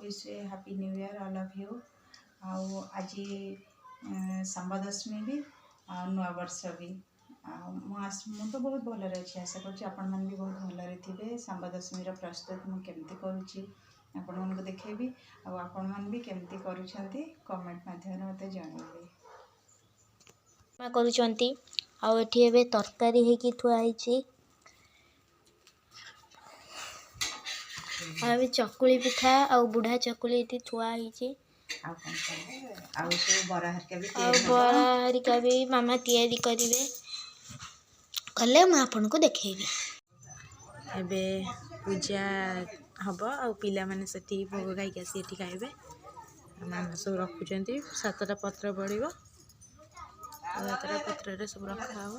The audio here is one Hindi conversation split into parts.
Wish happy new year all of you. आज सांबा दशमी भी नुआ वर्ष भी मु तो बहुत भल अच्छी आशा कर भी बहुत भलरे थे। सांबा दशमी प्रस्तुत मुझे करुँची आपण मानक देखेबी आपण मान भी केमती करूछंती कमेंट माध्यम मते जणाइबे। मा करूछंती आउ एठी एबे तरकारी हेकी थुआ आइची आबे चकुली पिठा आउ बुढ़ा चकुली एठी थुआ आइची आउ सब बरा हरका भी आउ बरा हरका भी मामा तैयारी करिवे कले मैं आपन को देखेबी। एबे पूजा हम आ पिला माने सेठी भोग खाई आसी एठी खाइबे। मामा सब रखुचंती 7टा पत्र पड़िबो 7टा पत्र रे सब रखा हो।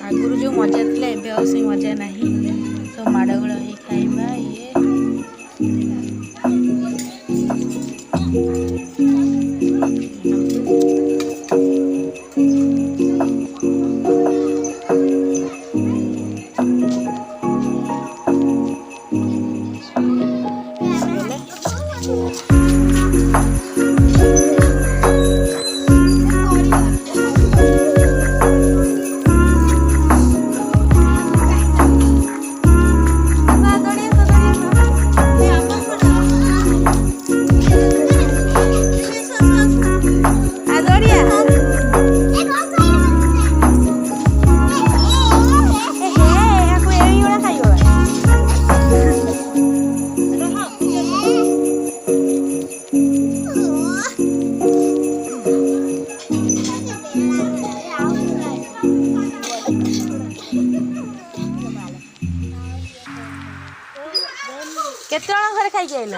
आगुरु जो मजा थिला एबे आ से मजा नहीं तो माड़गोल हे खाइबा ये केते जण घर खाई आइल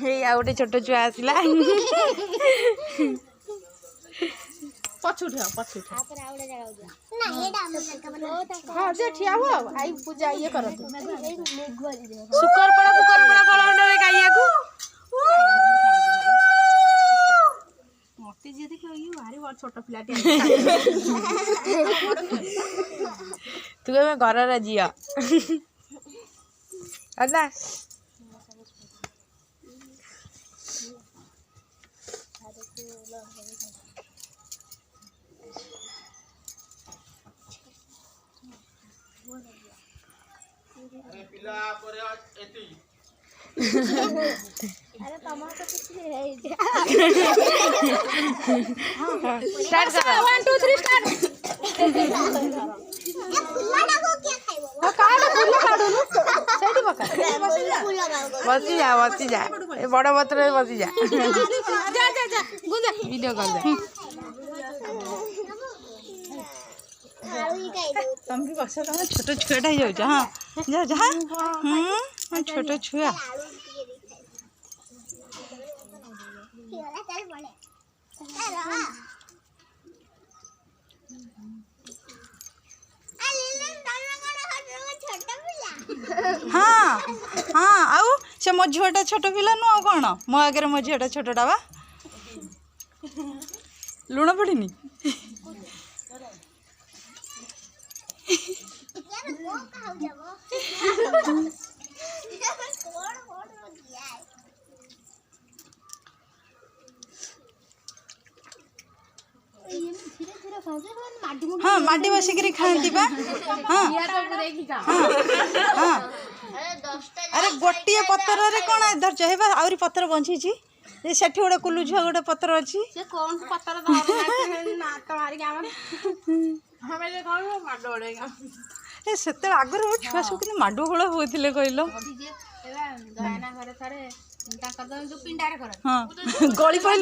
हे आ गोटे छोट छुआ आसला पछुठ हाँ जे ठिया हो आई पूजा ये करत सुकर पड़ा कलंडा रे गाइया को मते जे देखो ये भारी बड़ छोट पिलाटी तू मैं घर रे जिया अल्लाह पिला पर एती अरे तमा तो कुछ नहीं है स्टार्ट कर 1 2 3 स्टार्ट ये फुल्लाटा को क्या खाइबो काड फुल्ला काडनु सेठी बका बसी जा ए बड़ पत्र बसी जा जा गुंजा वीडियो कर दे तुम भी बस छोट छुआटा हो जाऊ हाँ जा जा छोट छुआ हाँ हाँ आउ से मो झीटा छोट पिला नु आ कौन मो आगे मो झीटा छोटा बा लुण पड़नी हाँ माटी बसिक खाती बा हाँ हाँ अरे गोटे पतर रे कौन धरच है आहरी पतर बंची से गोटे कुलू झुआ गोटे पतर अच्छी से आगर छुआ सब कि माडगोल होते कहल हाँ गली पड़े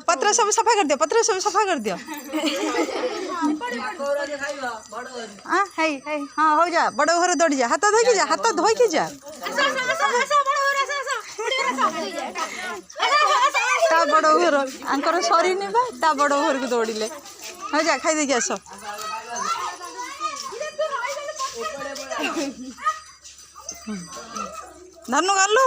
पत्र सब सफा कर दियो हाय हाय हाँ हो जा बड़ घर दौड़ी जा हाथ धोई जा हाथ धोई जा ता बड़ घर आंकर सरी बा ता बड़ घर को दौड़िले हो जा खाई देके आस धनु गलु